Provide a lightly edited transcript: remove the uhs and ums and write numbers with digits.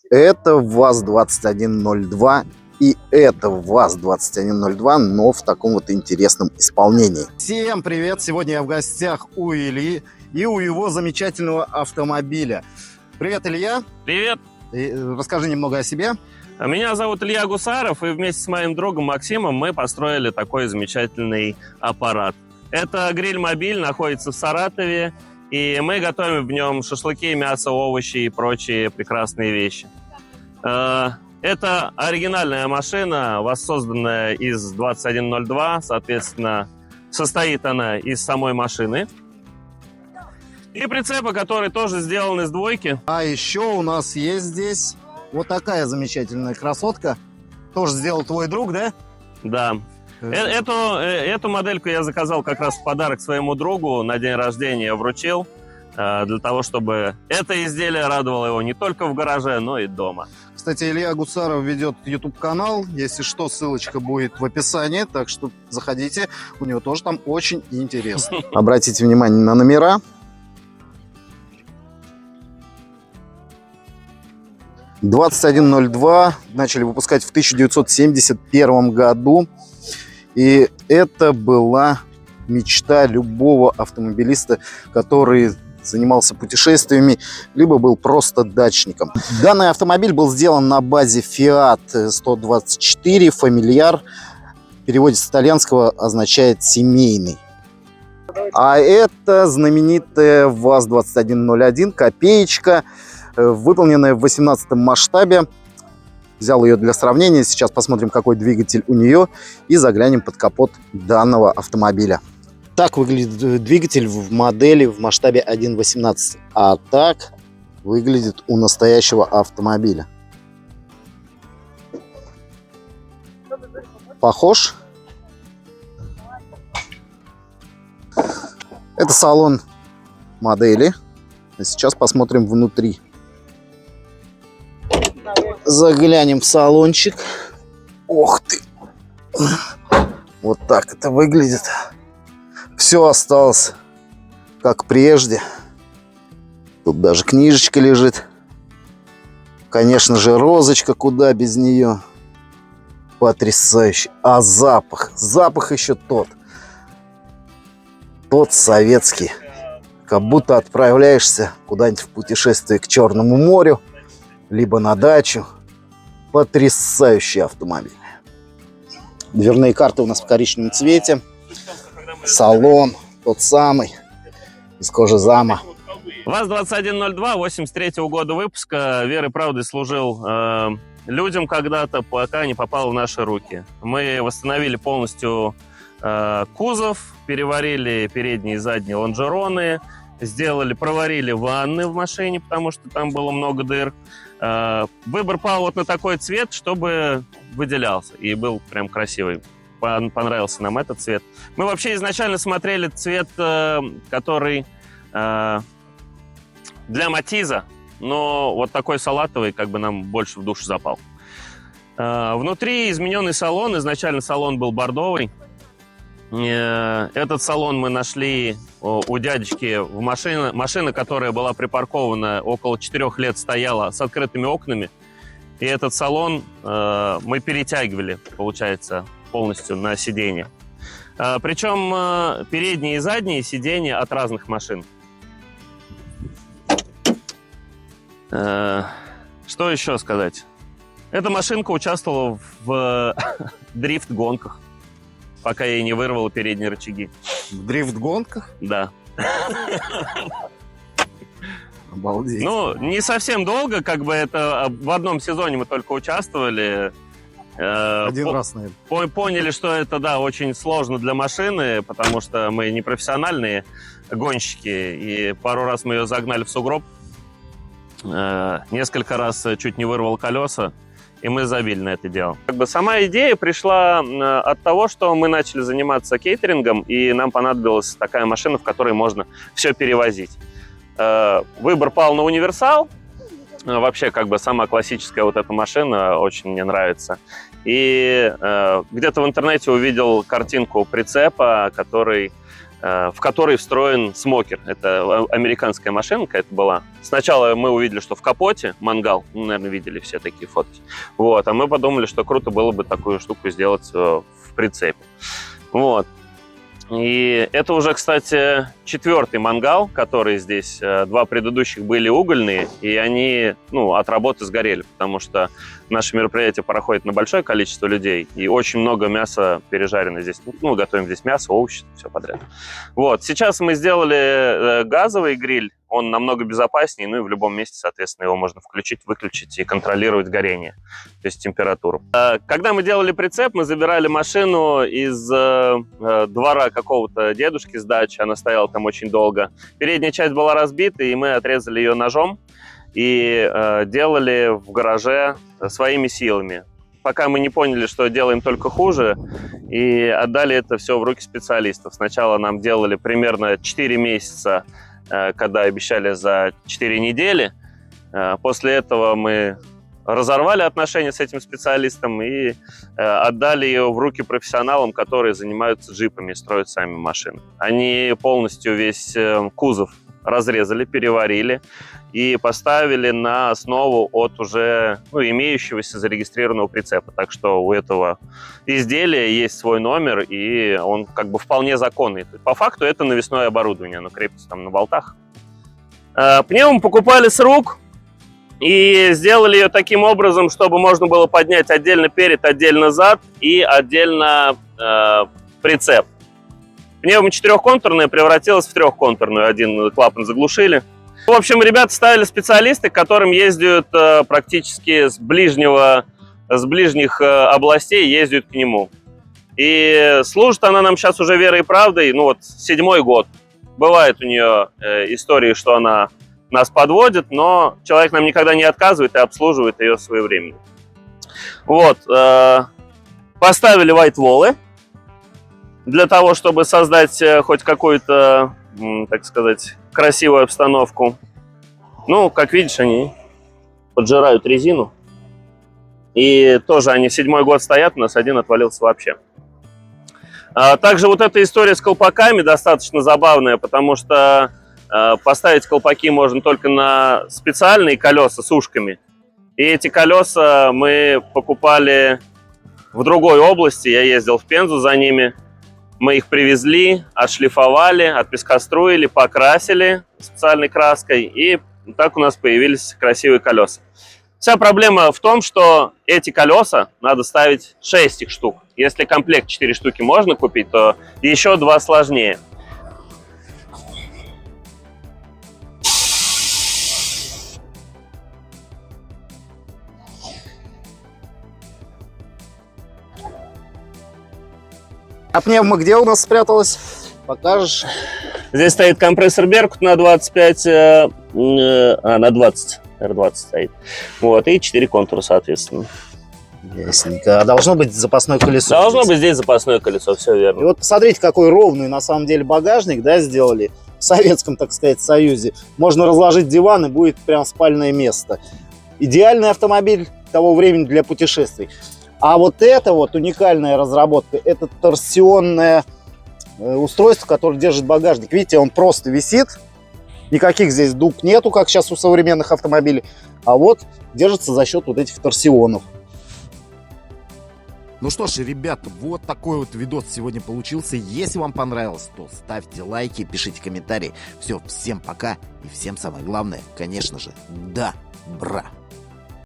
Это ВАЗ-2102 и это ВАЗ-2102, но в таком вот интересном исполнении. Всем привет! Сегодня я в гостях у Ильи и у его замечательного автомобиля. Привет, Илья! Привет! Расскажи немного о себе. Меня зовут Илья Гусаров, и вместе с моим другом Максимом мы построили такой замечательный аппарат. Это гриль-мобиль, находится в Саратове, и мы готовим в нем шашлыки, мясо, овощи и прочие прекрасные вещи. Это оригинальная машина, воссозданная из 2102, соответственно, состоит она из самой машины. И прицепа, который тоже сделан из двойки. А еще у нас есть здесь вот такая замечательная красотка. Тоже сделал твой друг, да? Да. Эту модельку я заказал как раз в подарок своему другу на день рождения, вручил. Для того, чтобы это изделие радовало его не только в гараже, но и дома. Кстати, Илья Гусаров ведет YouTube-канал. Если что, ссылочка будет в описании, так что заходите. У него тоже там очень интересно. Обратите внимание на номера. «2102» начали выпускать в 1971 году. И это была мечта любого автомобилиста, который занимался путешествиями, либо был просто дачником. Данный автомобиль был сделан на базе Fiat 124 Familiar. В переводе с итальянского означает «семейный». А это знаменитая ВАЗ-2101, копеечка, выполненная в 18 масштабе. Взял ее для сравнения. Сейчас посмотрим, какой двигатель у нее, и заглянем под капот данного автомобиля. Так выглядит двигатель в модели в масштабе 1.18, а так выглядит у настоящего автомобиля. Похож? Это салон модели. А сейчас посмотрим внутри. Заглянем в салончик. Ох ты! Вот так это выглядит. Все осталось как прежде. Тут даже книжечка лежит. Конечно же, розочка, куда без нее. Потрясающе. А запах? Запах еще тот. Тот советский. Как будто отправляешься куда-нибудь в путешествие к Черному морю, либо на дачу. Потрясающий автомобиль. Дверные карты у нас в коричневом цвете. Салон тот самый, из кожи зама. ВАЗ-2102 83 года выпуска верой и правдой служил людям когда-то, пока не попал в наши руки. Мы восстановили полностью кузов, переварили передние и задние лонжероны, проварили ванны в машине, потому что там было много дыр. Выбор пал вот на такой цвет, чтобы выделялся и был прям красивый. Понравился нам этот цвет. Мы вообще изначально смотрели цвет, который для Матиза, но вот такой салатовый как бы нам больше в душу запал. Внутри измененный салон. Изначально салон был бордовый. Этот салон мы нашли у дядечки в машине. Машина, которая была припаркована около 4 лет, стояла с открытыми окнами. И этот салон мы перетягивали, получается, полностью на сиденье. Причем передние и задние сиденья от разных машин. Что еще сказать? Эта машинка участвовала в дрифт-гонках, пока я не вырвал передние рычаги. В дрифт-гонках? Да. Обалдеть. Ну, не совсем долго, как бы это в одном сезоне мы только участвовали. Один раз, наверное. Поняли, что это, да, очень сложно для машины, потому что мы не профессиональные гонщики, и пару раз мы ее загнали в сугроб. Несколько раз чуть не вырвал колеса, и мы забили на это дело. Как бы сама идея пришла от того, что мы начали заниматься кейтерингом, и нам понадобилась такая машина, в которой можно все перевозить. Выбор пал на универсал. Вообще, как бы сама классическая вот эта машина очень мне нравится. И где-то в интернете увидел картинку прицепа, который в которой встроен смокер. Это американская машинка, это была. Сначала мы увидели, что в капоте мангал, наверное, видели все такие фотки. Вот, а мы подумали, что круто было бы такую штуку сделать в прицепе. Вот. И это уже, кстати, 4-й мангал, который здесь. 2 предыдущих были угольные, и они, от работы сгорели, потому что наше мероприятие проходит на большое количество людей, и очень много мяса пережарено здесь. Готовим здесь мясо, овощи, все подряд. Вот, сейчас мы сделали газовый гриль, он намного безопаснее, и в любом месте, соответственно, его можно включить, выключить и контролировать горение, то есть температуру. Когда мы делали прицеп, мы забирали машину из двора какого-то дедушки с дачи, она стояла там очень долго. Передняя часть была разбита, и мы отрезали ее ножом и делали в гараже своими силами. Пока мы не поняли, что делаем только хуже, и отдали это все в руки специалистов. Сначала нам делали примерно 4 месяца, когда обещали за 4 недели. После этого мы разорвали отношения с этим специалистом и отдали ее в руки профессионалам, которые занимаются джипами и строят сами машины. Они полностью весь кузов разрезали, переварили и поставили на основу от уже имеющегося зарегистрированного прицепа. Так что у этого изделия есть свой номер, и он вполне законный. По факту это навесное оборудование, оно крепится там на болтах. Пневму покупали с рук и сделали ее таким образом, чтобы можно было поднять отдельно перед, отдельно зад и отдельно прицеп. Пневма 4-контурная превратилась в 3-контурную, один клапан заглушили. В общем, ребята ставили специалисты, к которым ездят практически с ближних областей, ездят к нему. И служит она нам сейчас уже верой и правдой, 7-й год. Бывает у нее истории, что она нас подводит, но человек нам никогда не отказывает и обслуживает ее своевременно. Вот, поставили вайтволы для того, чтобы создать хоть какую-то, так сказать, красивую обстановку. Как видишь, они поджирают резину. И тоже они 7-й год стоят, у нас один отвалился вообще. Также вот эта история с колпаками достаточно забавная, потому что поставить колпаки можно только на специальные колеса с ушками. И эти колеса мы покупали в другой области, я ездил в Пензу за ними. Мы их привезли, отшлифовали, отпескоструили, покрасили специальной краской, и так у нас появились красивые колеса. Вся проблема в том, что эти колеса надо ставить 6 их штук. Если комплект 4 штуки можно купить, то еще 2 сложнее. А пневма где у нас спряталась? Покажешь? Здесь стоит компрессор Беркут на 25, на 20, R20 стоит. Вот, и 4 контура, соответственно. Ясненько. А должно быть запасное колесо? Должно быть здесь запасное колесо, все верно. И вот посмотрите, какой ровный на самом деле багажник, сделали в Советском, так сказать, Союзе. Можно разложить диван, и будет прям спальное место. Идеальный автомобиль того времени для путешествий. А вот это уникальная разработка, это торсионное устройство, которое держит багажник. Видите, он просто висит, никаких здесь дуг нету, как сейчас у современных автомобилей, а держится за счет этих торсионов. Ну что ж, ребята, вот такой видос сегодня получился. Если вам понравилось, то ставьте лайки, пишите комментарии. Все, всем пока и всем самое главное, конечно же, добра.